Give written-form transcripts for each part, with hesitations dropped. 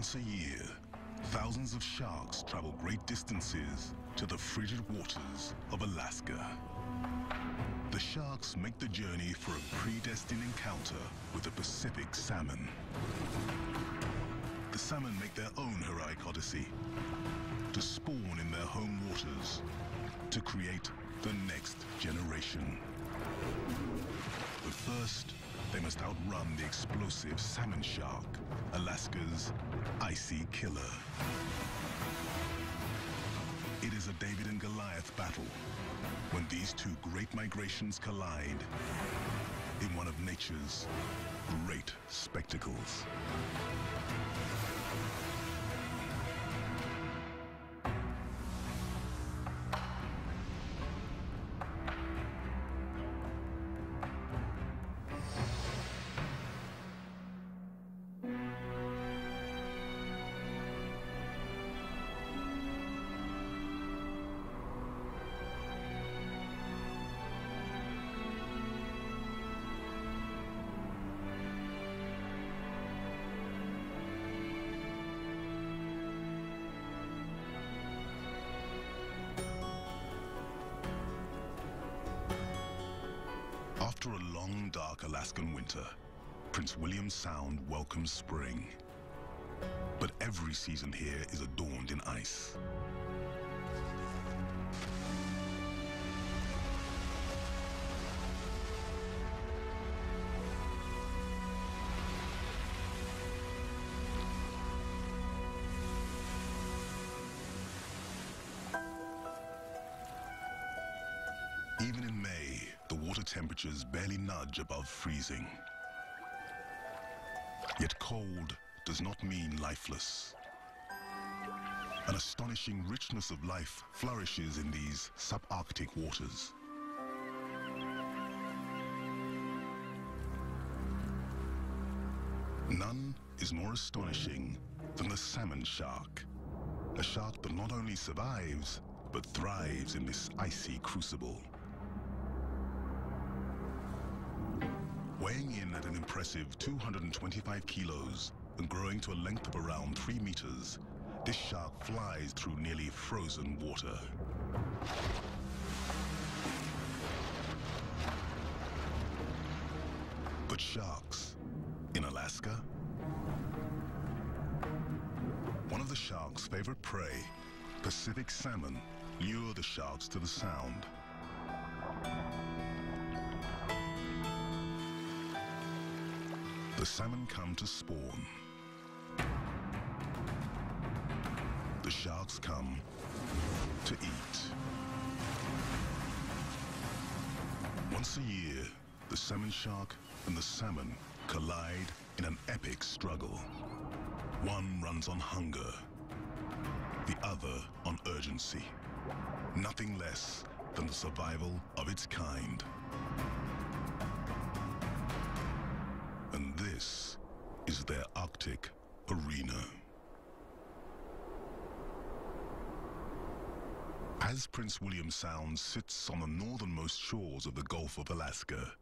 Once a year, thousands of sharks travel great distances to the frigid waters of Alaska. The sharks make the journey for a predestined encounter with the Pacific salmon. The salmon make their own heroic odyssey to spawn in their home waters to create the next generation. But first, they must outrun the explosive salmon shark, Alaska's Icy Killer. It is a David and Goliath battle when these two great migrations collide in one of nature's great spectacles. After a long, dark Alaskan winter, Prince William Sound welcomes spring. But every season here is adorned in ice. Even in May, the water temperatures barely nudge above freezing. Yet cold does not mean lifeless. An astonishing richness of life flourishes in these subarctic waters. None is more astonishing than the salmon shark, a shark that not only survives, but thrives in this icy crucible. Weighing in at an impressive 225 kilos and growing to a length of around 3 meters, this shark flies through nearly frozen water. But sharks in Alaska? One of the shark's favorite prey, Pacific salmon, lure the sharks to the sound. The salmon come to spawn. The sharks come to eat. Once a year, the salmon shark and the salmon collide in an epic struggle. One runs on hunger, the other on urgency. Nothing less than the survival of its kind. And this is their Arctic arena. As Prince William Sound sits on the northernmost shores of the Gulf of Alaska,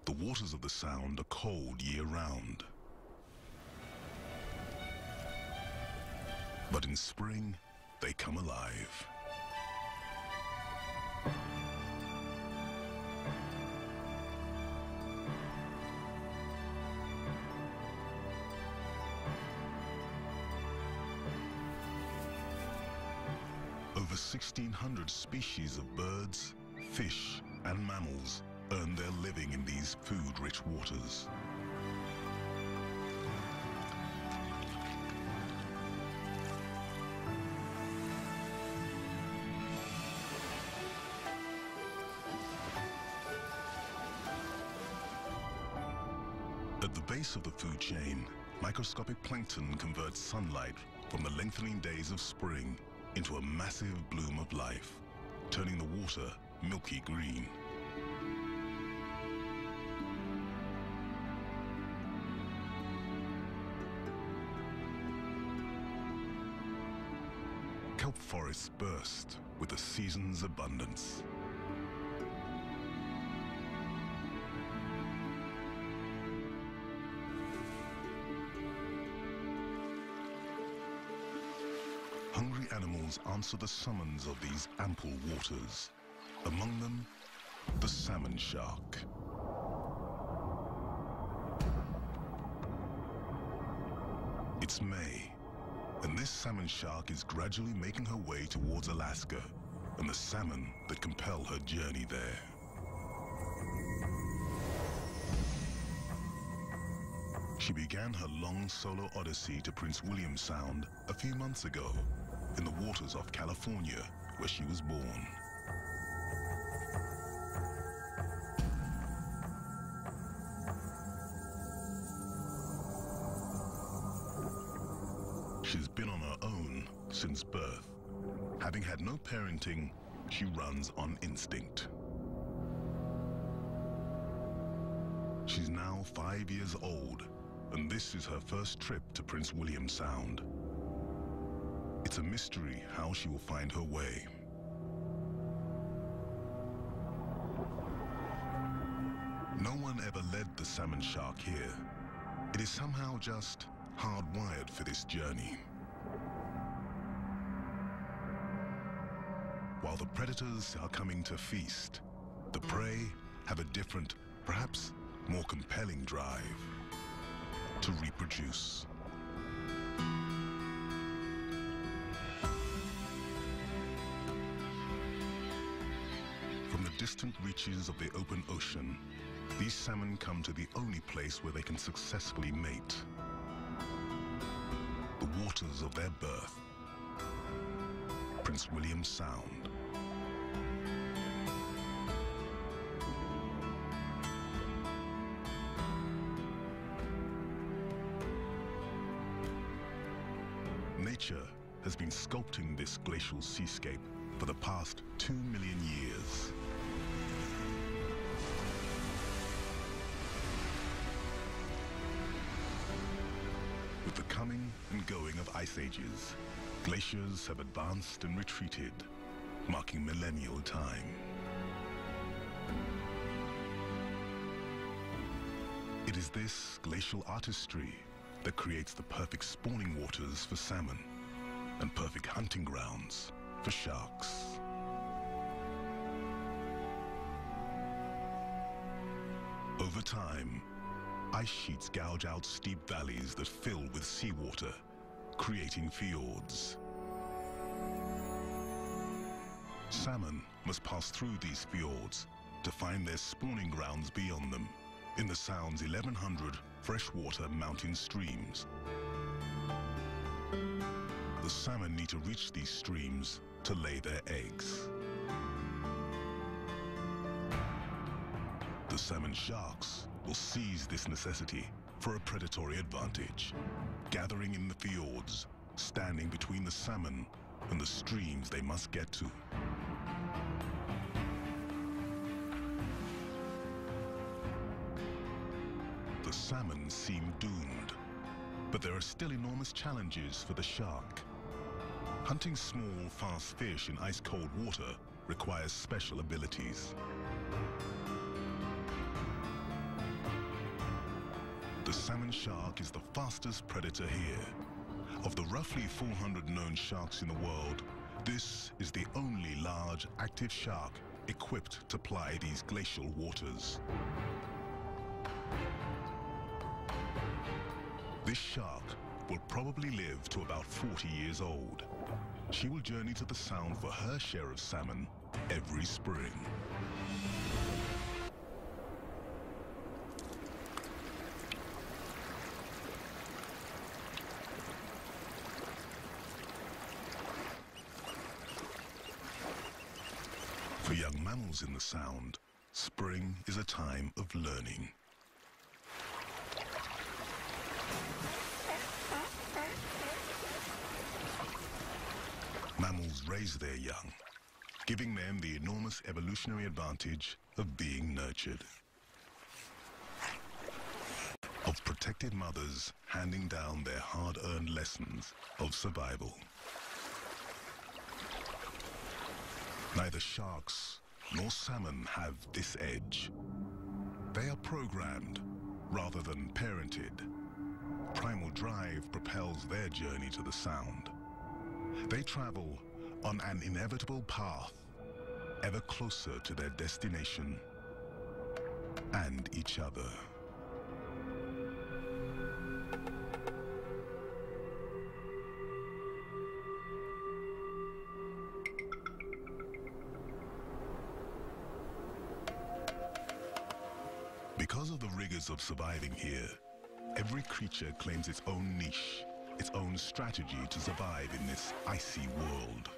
the waters of the Sound are cold year-round. But in spring, they come alive. Over 1,600 species of birds, fish, and mammals earn their living in these food-rich waters. At the base of the food chain, microscopic plankton converts sunlight from the lengthening days of spring into a massive bloom of life, turning the water milky green. Kelp forests burst with the season's abundance. hungry animals answer the summons of these ample waters. Among them, the salmon shark. It's May, and this salmon shark is gradually making her way towards Alaska and the salmon that compel her journey there. She began her long solo odyssey to Prince William Sound a few months ago in the waters off California, where she was born. She's been on her own since birth. Having had no parenting, she runs on instinct. She's now 5 years old, and this is her first trip to Prince William Sound. It's a mystery how she will find her way. No one ever led the salmon shark here. It is somehow just hardwired for this journey. While the predators are coming to feast, the prey have a different, perhaps more compelling drive to reproduce. From the distant reaches of the open ocean, these salmon come to the only place where they can successfully mate. The waters of their birth, Prince William Sound. Nature has been sculpting this glacial seascape for the past 2 million years. With the coming and going of ice ages, glaciers have advanced and retreated, marking millennial time. It is this glacial artistry that creates the perfect spawning waters for salmon and perfect hunting grounds for sharks. Over time, ice sheets gouge out steep valleys that fill with seawater, creating fjords. Salmon must pass through these fjords to find their spawning grounds beyond them, in the Sound's 1,100 freshwater mountain streams. The salmon need to reach these streams to lay their eggs. The salmon sharks will seize this necessity for a predatory advantage, gathering in the fjords, standing between the salmon and the streams they must get to. The salmon seem doomed, but there are still enormous challenges for the shark. Hunting small, fast fish in ice-cold water requires special abilities. The salmon shark is the fastest predator here. Of the roughly 400 known sharks in the world, this is the only large, active shark equipped to ply these glacial waters. This shark will probably live to about 40 years old. She will journey to the Sound for her share of salmon every spring. For young mammals in the Sound, spring is a time of learning. Mammals raise their young, giving them the enormous evolutionary advantage of being nurtured. Of protected mothers handing down their hard-earned lessons of survival. Neither sharks nor salmon have this edge. They are programmed rather than parented. Primal drive propels their journey to the Sound. They travel on an inevitable path, ever closer to their destination and each other. Because of the rigors of surviving here, every creature claims its own niche, its own strategy to survive in this icy world.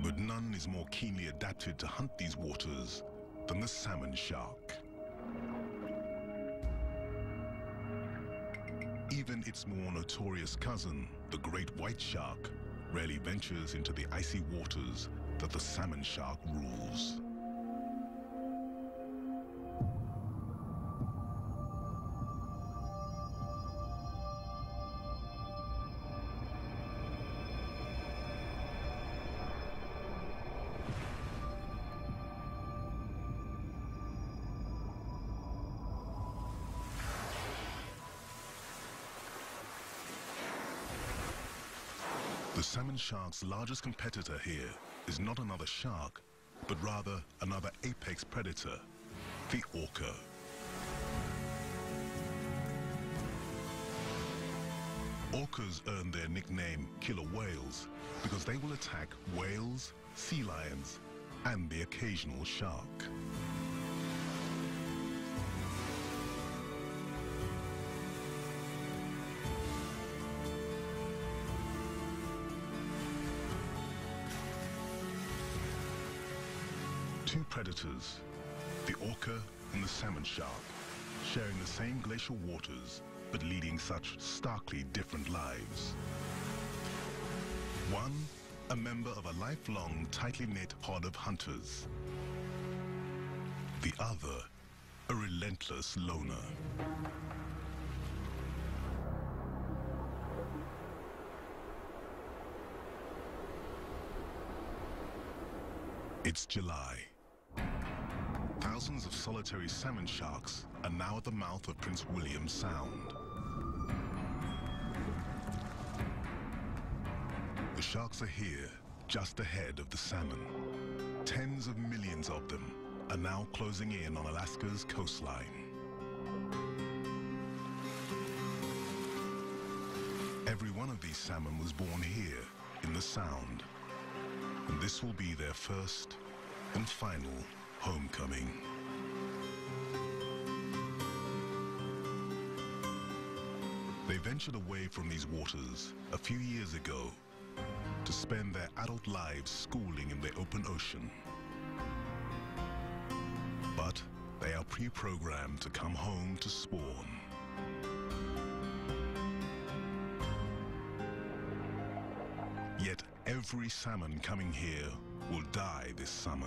But none is more keenly adapted to hunt these waters than the salmon shark. Even its more notorious cousin, the great white shark, rarely ventures into the icy waters that the salmon shark rules. The salmon shark's largest competitor here is not another shark, but rather another apex predator, the orca. Orcas earn their nickname killer whales because they will attack whales, sea lions, and the occasional shark. Two predators, the orca and the salmon shark, sharing the same glacial waters, but leading such starkly different lives. One, a member of a lifelong, tightly knit pod of hunters. The other, a relentless loner. It's July. Thousands of solitary salmon sharks are now at the mouth of Prince William Sound. The sharks are here, just ahead of the salmon. Tens of millions of them are now closing in on Alaska's coastline. Every one of these salmon was born here, in the Sound. And this will be their first and final homecoming. They ventured away from these waters a few years ago to spend their adult lives schooling in the open ocean. But they are pre-programmed to come home to spawn. Yet every salmon coming here will die this summer.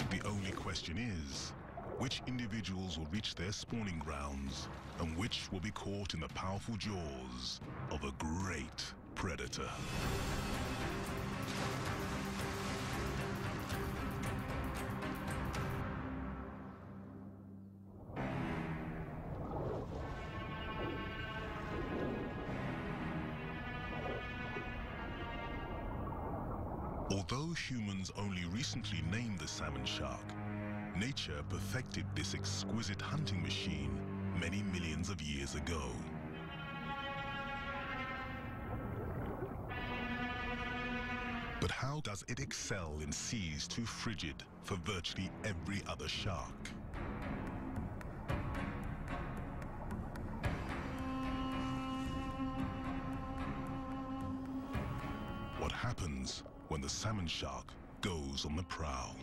The only question is, which individuals will reach their spawning grounds and which will be caught in the powerful jaws of a great predator? Although humans only recently named the salmon shark, nature perfected this exquisite hunting machine many millions of years ago. But how does it excel in seas too frigid for virtually every other shark? What happens when the salmon shark goes on the prowl?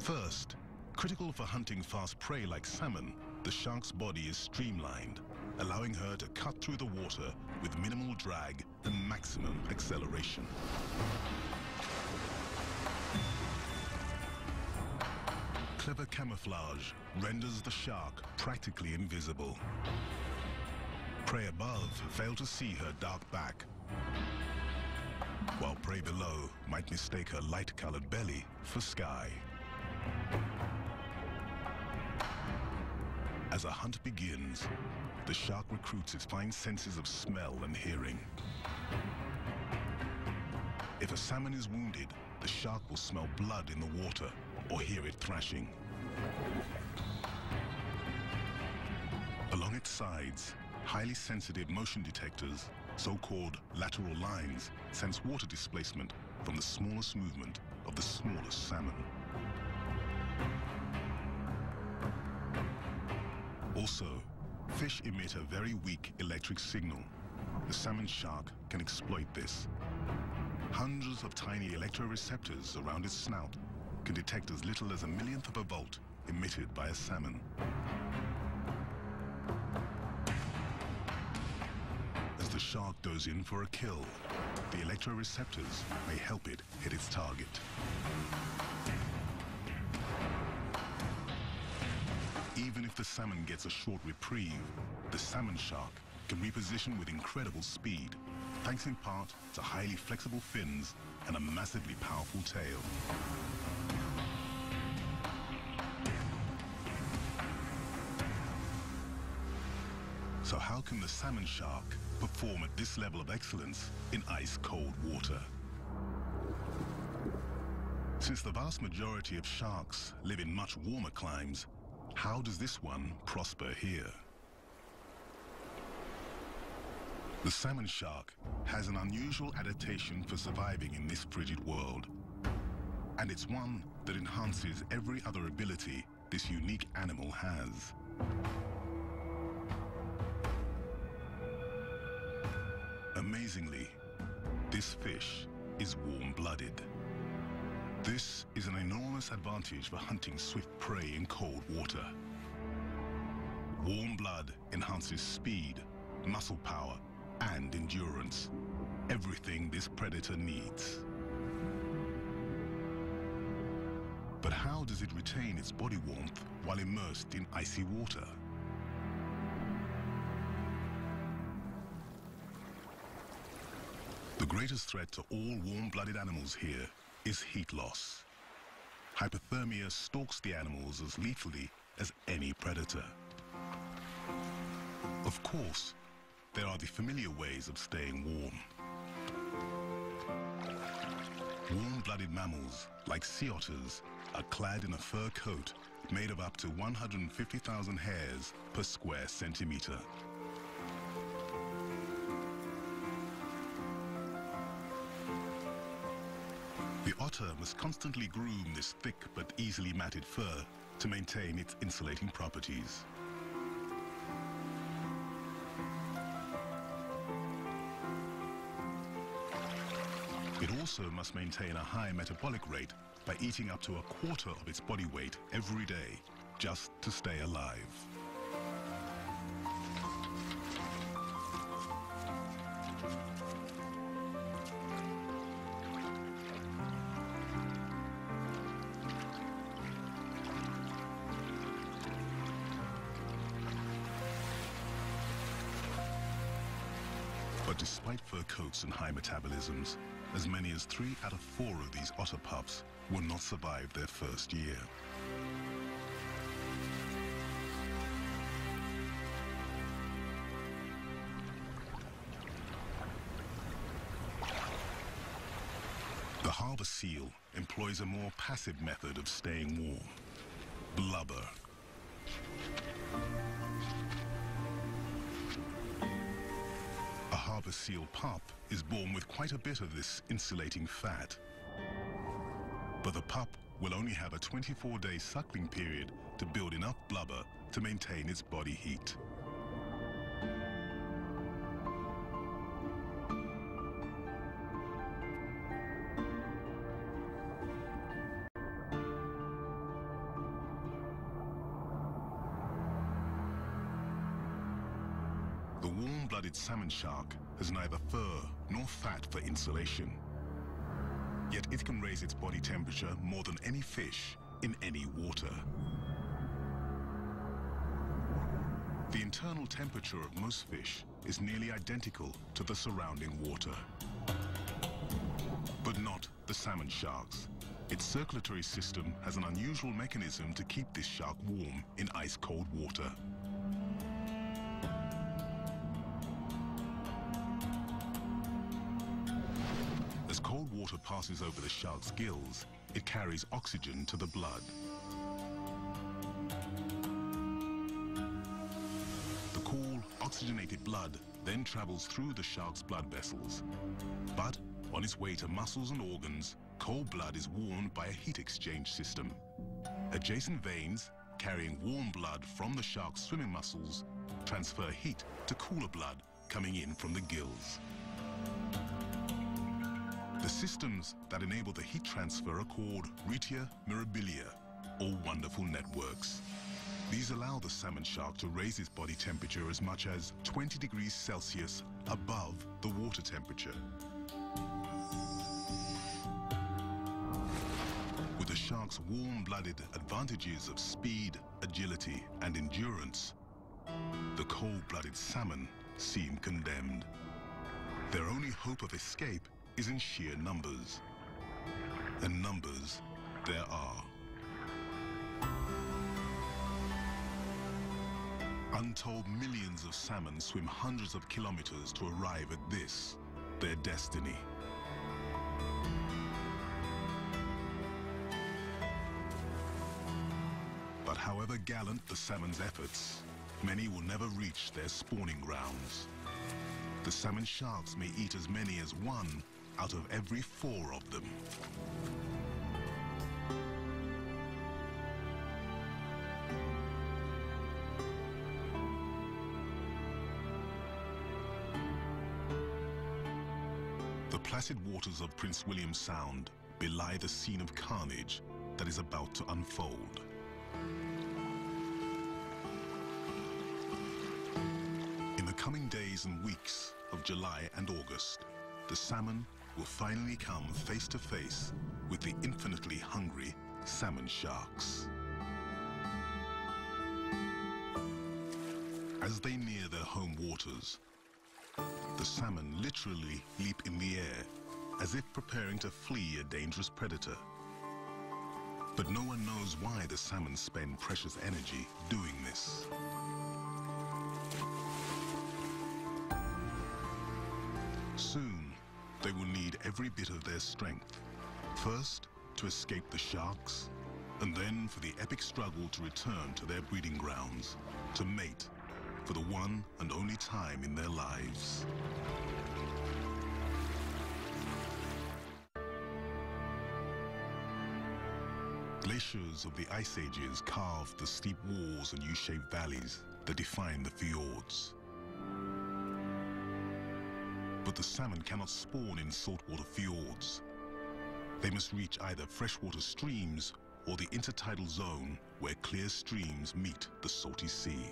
First, critical for hunting fast prey like salmon, the shark's body is streamlined, allowing her to cut through the water with minimal drag and maximum acceleration. Clever camouflage renders the shark practically invisible. Prey above fail to see her dark back. while prey below might mistake her light-colored belly for sky. As a hunt begins, the shark recruits its fine senses of smell and hearing. If a salmon is wounded, the shark will smell blood in the water or hear it thrashing. Along its sides, highly sensitive motion detectors, so-called lateral lines, sense water displacement from the smallest movement of the smallest salmon. Also, fish emit a very weak electric signal. The salmon shark can exploit this. Hundreds of tiny electroreceptors around its snout can detect as little as a millionth of a volt emitted by a salmon. As the shark goes in for a kill, the electroreceptors may help it hit its target. Even if the salmon gets a short reprieve, the salmon shark can reposition with incredible speed, thanks in part to highly flexible fins and a massively powerful tail. So how can the salmon shark perform at this level of excellence in ice-cold water? Since the vast majority of sharks live in much warmer climes, how does this one prosper here? The salmon shark has an unusual adaptation for surviving in this frigid world. And it's one that enhances every other ability this unique animal has. Amazingly, this fish is warm-blooded. This is an enormous advantage for hunting swift prey in cold water. Warm blood enhances speed, muscle power, and endurance. Everything this predator needs. But how does it retain its body warmth while immersed in icy water? The greatest threat to all warm-blooded animals here is heat loss. Hypothermia stalks the animals as lethally as any predator. Of course, there are the familiar ways of staying warm. Warm-blooded mammals, like sea otters, are clad in a fur coat made of up to 150,000 hairs per square centimeter. The otter must constantly groom this thick but easily matted fur to maintain its insulating properties. It also must maintain a high metabolic rate by eating up to a quarter of its body weight every day, just to stay alive. But despite fur coats and high metabolisms, as many as 3 out of 4 of these otter pups will not survive their first year. The harbor seal employs a more passive method of staying warm: blubber. A harbor seal pup is born with quite a bit of this insulating fat. But the pup will only have a 24-day suckling period to build enough blubber to maintain its body heat. The warm-blooded salmon shark has neither fur nor fat for insulation. Yet it can raise its body temperature more than any fish in any water. The internal temperature of most fish is nearly identical to the surrounding water. But not the salmon sharks. Its circulatory system has an unusual mechanism to keep this shark warm in ice-cold water. As cold water passes over the shark's gills, it carries oxygen to the blood. The cool, oxygenated blood then travels through the shark's blood vessels. But on its way to muscles and organs, cold blood is warmed by a heat exchange system. Adjacent veins, carrying warm blood from the shark's swimming muscles, transfer heat to cooler blood coming in from the gills. The systems that enable the heat transfer are called retia mirabilia, or wonderful networks. These allow the salmon shark to raise its body temperature as much as 20 degrees Celsius above the water temperature. With the shark's warm-blooded advantages of speed, agility, and endurance, the cold-blooded salmon seem condemned. Their only hope of escape is in sheer numbers. And numbers there are. Untold millions of salmon swim hundreds of kilometers to arrive at this, their destiny. But however gallant the salmon's efforts, many will never reach their spawning grounds. The salmon sharks may eat as many as 1 out of every 4 of them. The placid waters of Prince William Sound belie the scene of carnage that is about to unfold. In the coming days and weeks of July and August, the salmon will finally come face to face with the infinitely hungry salmon sharks. As they near their home waters, the salmon literally leap in the air as if preparing to flee a dangerous predator. But no one knows why the salmon spend precious energy doing this. Soon, they will need every bit of their strength. First, to escape the sharks, and then for the epic struggle to return to their breeding grounds, to mate for the one and only time in their lives. Glaciers of the Ice Ages carved the steep walls and U-shaped valleys that define the fjords. But the salmon cannot spawn in saltwater fjords. They must reach either freshwater streams or the intertidal zone where clear streams meet the salty sea.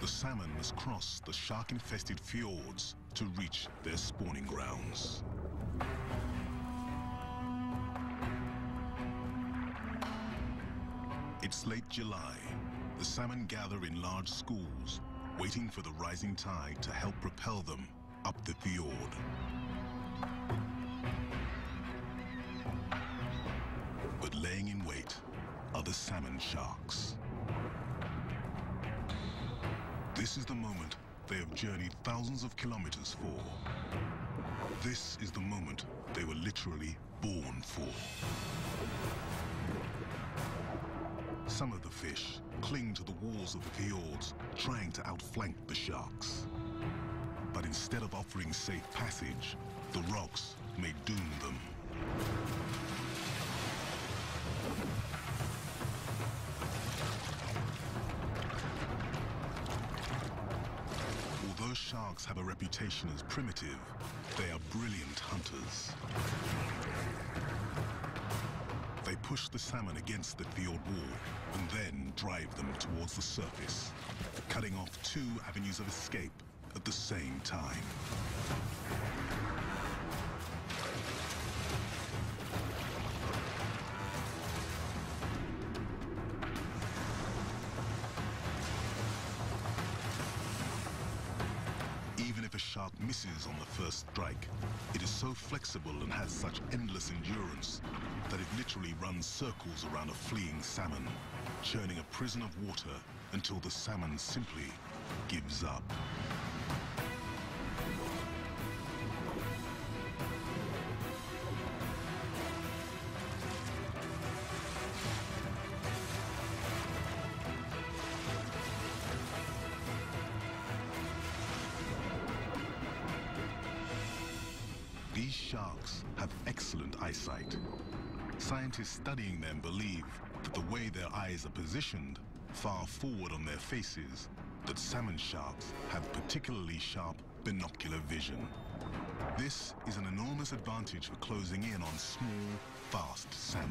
The salmon must cross the shark-infested fjords to reach their spawning grounds. It's late July. The salmon gather in large schools, waiting for the rising tide to help propel them up the fjord. But laying in wait are the salmon sharks. This is the moment they have journeyed thousands of kilometers for. This is the moment they were literally born for. Some of the fish cling to the walls of the fjords, trying to outflank the sharks. But instead of offering safe passage, the rocks may doom them. Although sharks have a reputation as primitive, they are brilliant hunters. They push the salmon against the fjord wall and then drive them towards the surface, cutting off 2 avenues of escape at the same time. a shark misses on the first strike, it is so flexible and has such endless endurance that it literally runs circles around a fleeing salmon, churning a prison of water until the salmon simply gives up. These sharks have excellent eyesight. Scientists studying them believe that the way their eyes are positioned far forward on their faces, that salmon sharks have particularly sharp binocular vision. This is an enormous advantage for closing in on small, fast salmon.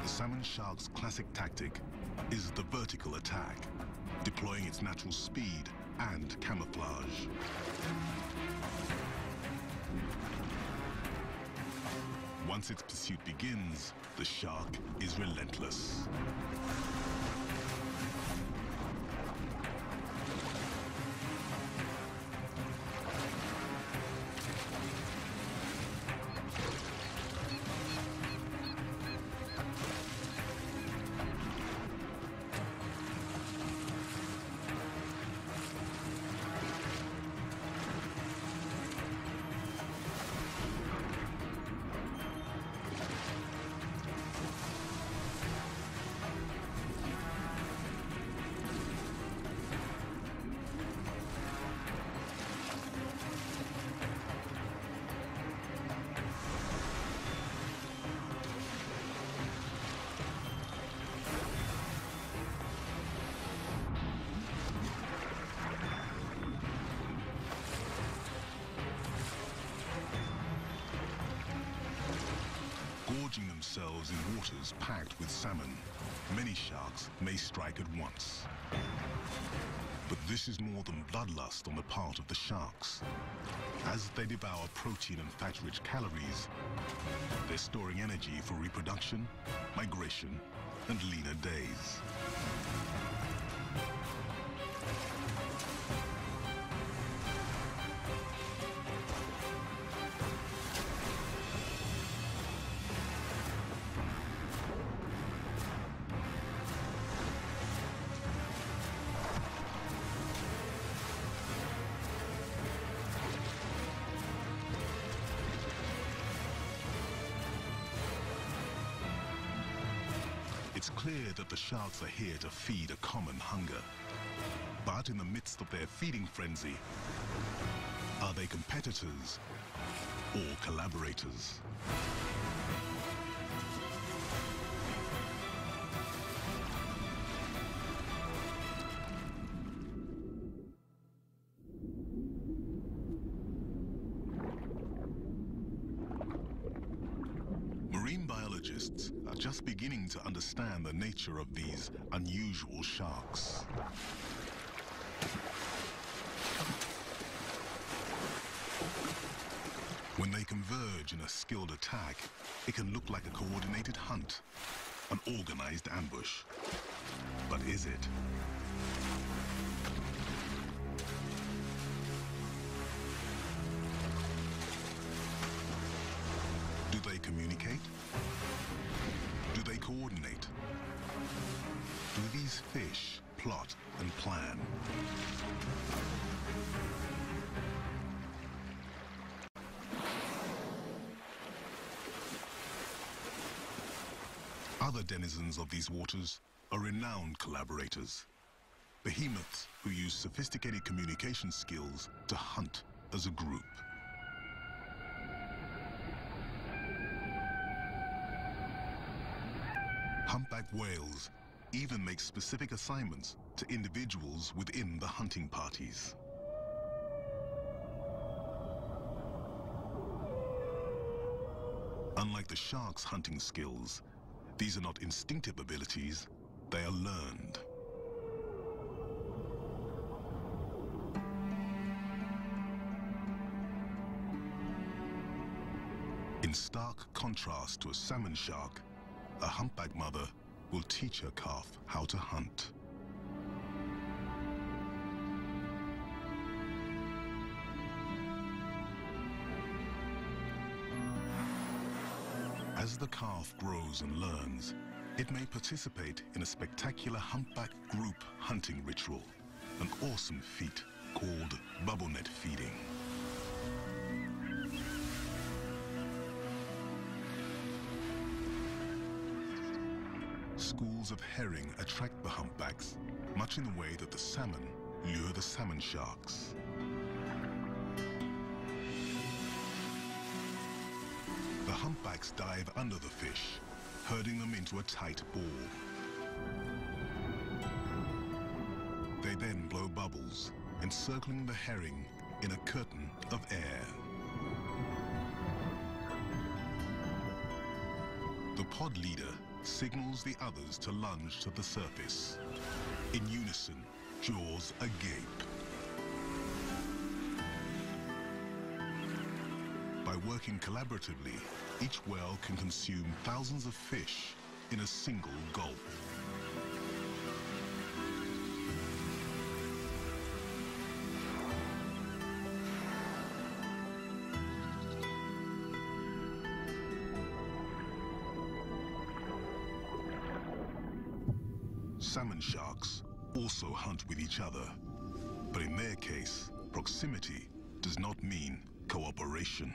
The salmon shark's classic tactic is the vertical attack, deploying its natural speed and camouflage. Once its pursuit begins, the shark is relentless. Gorging themselves in waters packed with salmon, many sharks may strike at once. But this is more than bloodlust on the part of the sharks. As they devour protein and fat-rich calories, they're storing energy for reproduction, migration, and leaner days. It's clear that the sharks are here to feed a common hunger. But in the midst of their feeding frenzy, are they competitors or collaborators? Marine biologists are just beginning to understand the nature of these unusual sharks. When they converge in a skilled attack, it can look like a coordinated hunt, an organized ambush. But is it? Do they communicate? Do they coordinate? Do these fish plot and plan? Other denizens of these waters are renowned collaborators. Behemoths who use sophisticated communication skills to hunt as a group. Humpback whales even make specific assignments to individuals within the hunting parties. Unlike the shark's hunting skills, these are not instinctive abilities, they are learned. stark contrast to a salmon shark, a humpback mother will teach her calf how to hunt. As the calf grows and learns, it may participate in a spectacular humpback group hunting ritual, an awesome feat called bubble net feeding. Schools of herring attract the humpbacks, much in the way that the salmon lure the salmon sharks. The humpbacks dive under the fish, herding them into a tight ball. They then blow bubbles, encircling the herring in a curtain of air. The pod leader signals the others to lunge to the surface. In unison, jaws agape. By working collaboratively, each whale can consume thousands of fish in a single gulp. Salmon sharks also hunt with each other, but in their case, proximity does not mean cooperation.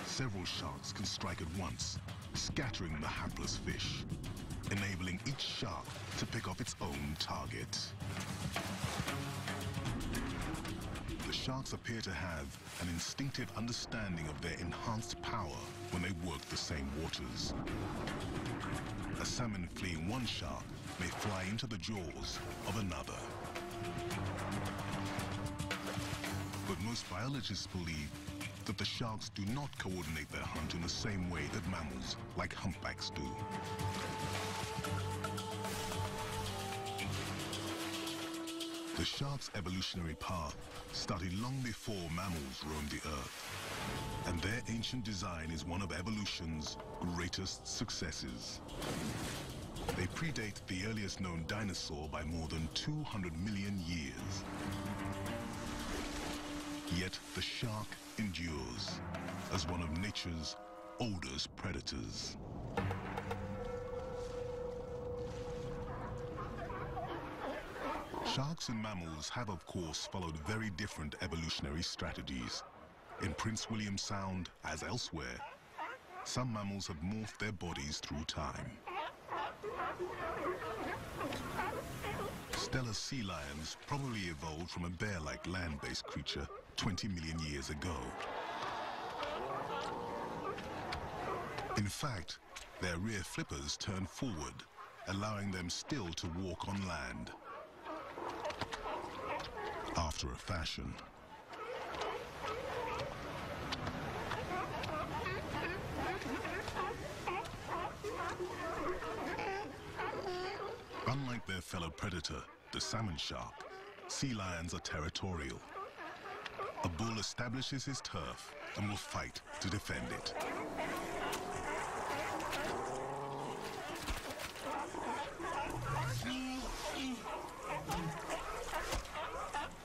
Several sharks can strike at once, scattering the hapless fish, enabling each shark to pick off its own target. The sharks appear to have an instinctive understanding of their enhanced power when they work the same waters. A salmon fleeing one shark may fly into the jaws of another. But most biologists believe that the sharks do not coordinate their hunt in the same way that mammals like humpbacks do. The shark's evolutionary path started long before mammals roamed the earth, and their ancient design is one of evolution's greatest successes. They predate the earliest known dinosaur by more than 200 million years. Yet the shark endures as one of nature's oldest predators. Sharks and mammals have, of course, followed very different evolutionary strategies. In Prince William Sound, as elsewhere, some mammals have morphed their bodies through time. Stellar sea lions probably evolved from a bear-like land-based creature 20 million years ago. In fact, their rear flippers turn forward, allowing them still to walk on land. After a fashion. Unlike their fellow predator, the salmon shark, sea lions are territorial. A bull establishes his turf and will fight to defend it.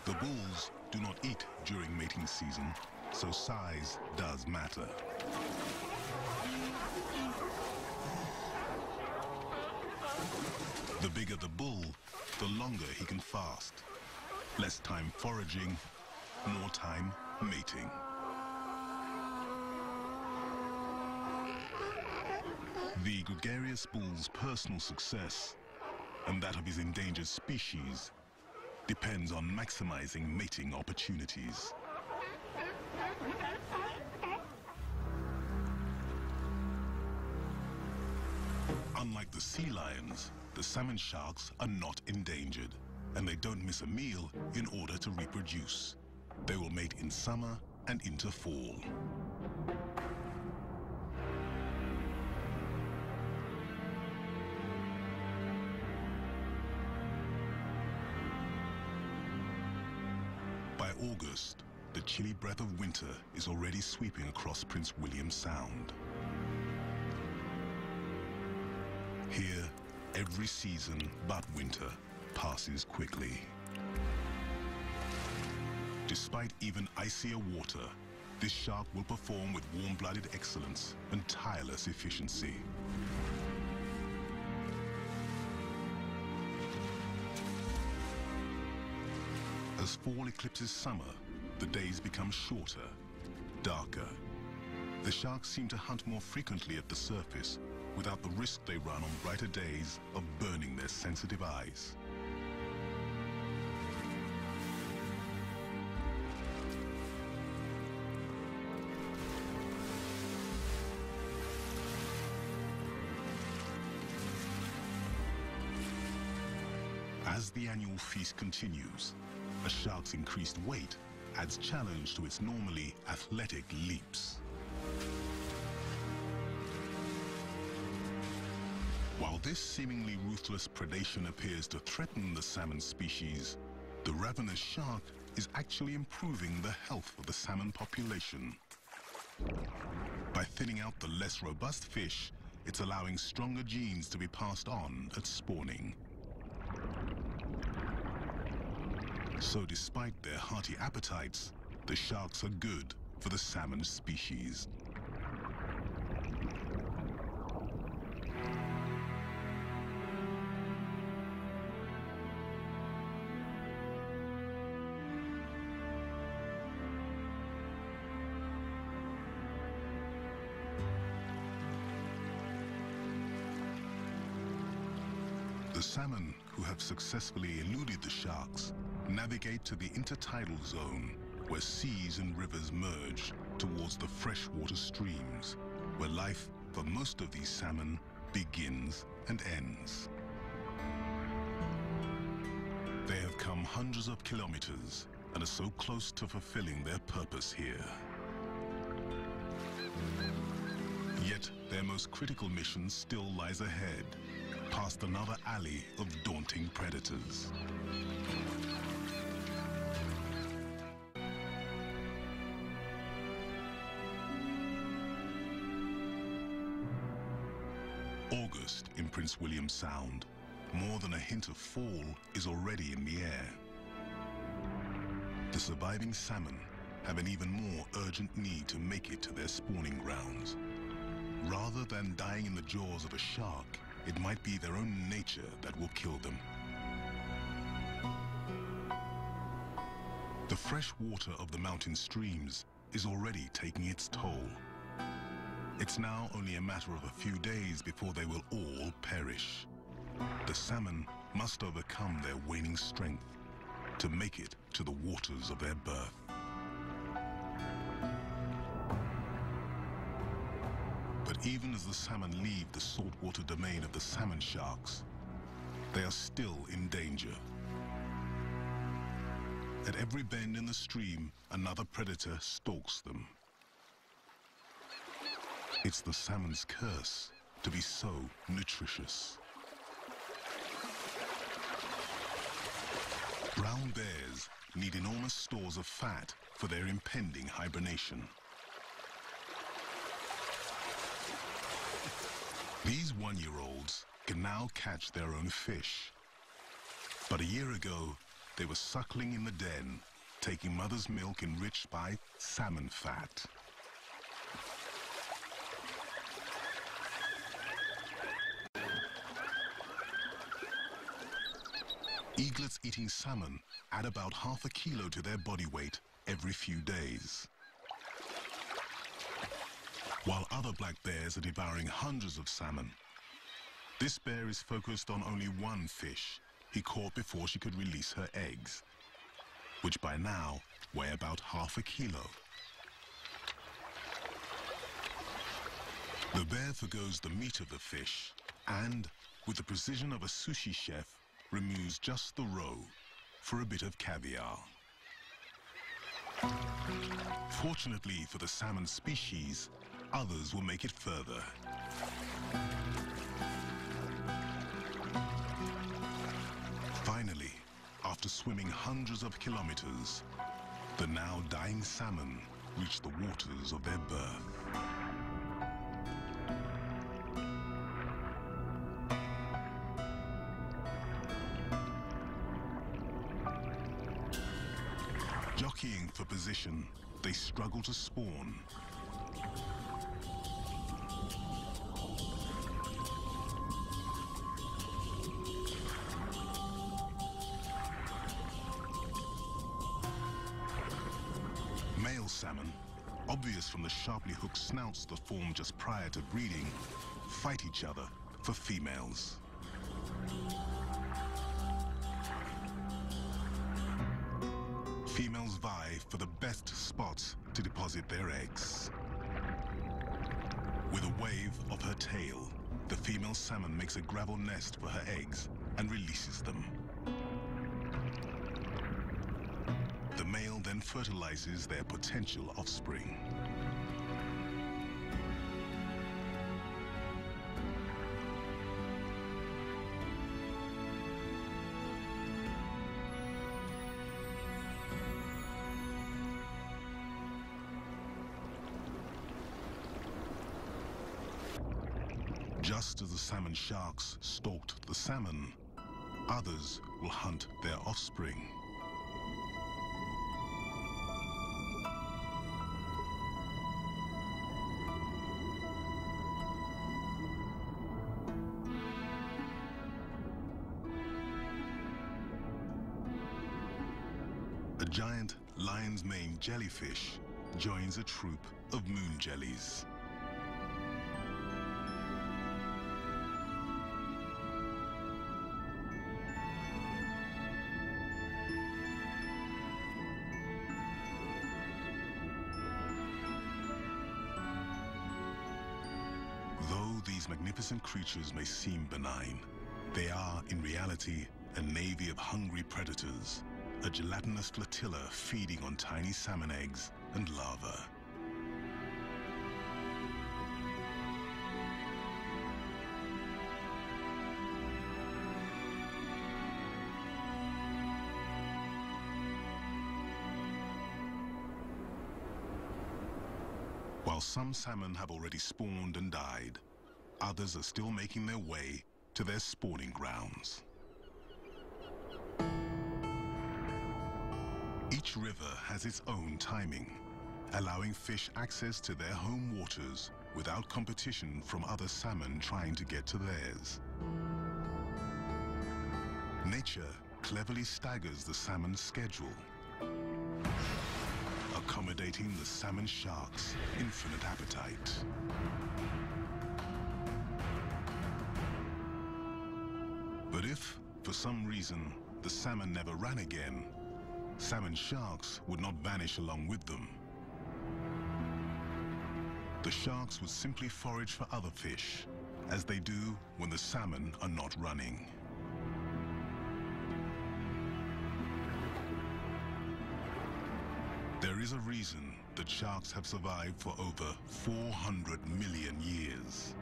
The bulls do not eat during mating season, so size does matter. The bigger the bull, the longer he can fast. Less time foraging, more time mating. The gregarious bull's personal success, and that of his endangered species, depends on maximizing mating opportunities. Unlike the sea lions, the salmon sharks are not endangered, and they don't miss a meal in order to reproduce. They will mate in summer and into fall. By August, the chilly breath of winter is already sweeping across Prince William Sound. Here, every season but winter passes quickly. Despite even icier water, this shark will perform with warm-blooded excellence and tireless efficiency. As fall eclipses summer, the days become shorter, darker. The sharks seem to hunt more frequently at the surface without the risk they run on brighter days of burning their sensitive eyes. As the annual feast continues, a shark's increased weight adds challenge to its normally athletic leaps. While this seemingly ruthless predation appears to threaten the salmon species, the ravenous shark is actually improving the health of the salmon population. By thinning out the less robust fish, it's allowing stronger genes to be passed on at spawning. So despite their hearty appetites, the sharks are good for the salmon species. The salmon who have successfully eluded the sharks navigate to the intertidal zone, where seas and rivers merge towards the freshwater streams, where life for most of these salmon begins and ends. They have come hundreds of kilometers and are so close to fulfilling their purpose here. Yet their most critical mission still lies ahead, past another alley of daunting predators. August in Prince William Sound. More than a hint of fall is already in the air. The surviving salmon have an even more urgent need to make it to their spawning grounds. Rather than dying in the jaws of a shark, it might be their own nature that will kill them. The fresh water of the mountain streams is already taking its toll. It's now only a matter of a few days before they will all perish. The salmon must overcome their waning strength to make it to the waters of their birth. But even as the salmon leave the saltwater domain of the salmon sharks, they are still in danger. At every bend in the stream, another predator stalks them. It's the salmon's curse to be so nutritious. Brown bears need enormous stores of fat for their impending hibernation. These one-year-olds can now catch their own fish. But a year ago, they were suckling in the den, taking mother's milk enriched by salmon fat. Eaglets eating salmon add about half a kilo to their body weight every few days. While other black bears are devouring hundreds of salmon, this bear is focused on only one fish he caught before she could release her eggs, which by now weigh about half a kilo. The bear forgoes the meat of the fish and, with the precision of a sushi chef, removes just the roe for a bit of caviar. Fortunately for the salmon species, others will make it further. Finally, after swimming hundreds of kilometers, The now dying salmon reach the waters of their birth. Jockeying for position, they struggle to spawn. Male salmon, obvious from the sharply hooked snouts that form just prior to breeding, fight each other for females. Females vie for the best spots to deposit their eggs. With a wave of her tail, the female salmon makes a gravel nest for her eggs and releases them. The male then fertilizes their potential offspring. Just as the salmon sharks stalked the salmon, others will hunt their offspring. A giant lion's mane jellyfish joins a troop of moon jellies. Though these magnificent creatures may seem benign, they are in reality a navy of hungry predators, a gelatinous flotilla feeding on tiny salmon eggs and larvae. While some salmon have already spawned and died, others are still making their way to their spawning grounds. Each river has its own timing, allowing fish access to their home waters without competition from other salmon trying to get to theirs. Nature cleverly staggers the salmon's schedule, accommodating the salmon shark's infinite appetite. But if, for some reason, the salmon never ran again, salmon sharks would not vanish along with them. The sharks would simply forage for other fish, as they do when the salmon are not running. There is a reason that sharks have survived for over 400 million years.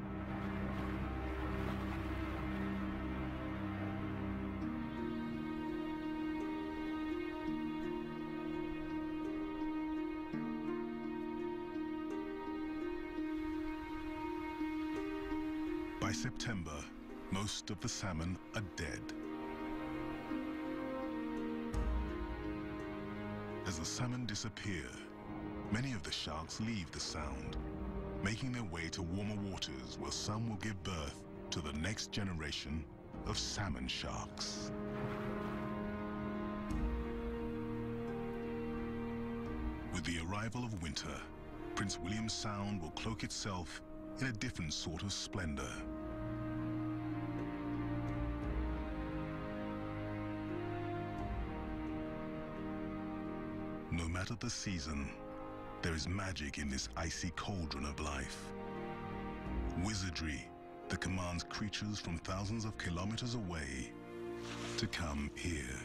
By September, most of the salmon are dead. As the salmon disappear, many of the sharks leave the sound, making their way to warmer waters where some will give birth to the next generation of salmon sharks. With the arrival of winter, Prince William Sound will cloak itself in a different sort of splendor. No matter the season, there is magic in this icy cauldron of life. Wizardry that commands creatures from thousands of kilometers away to come here.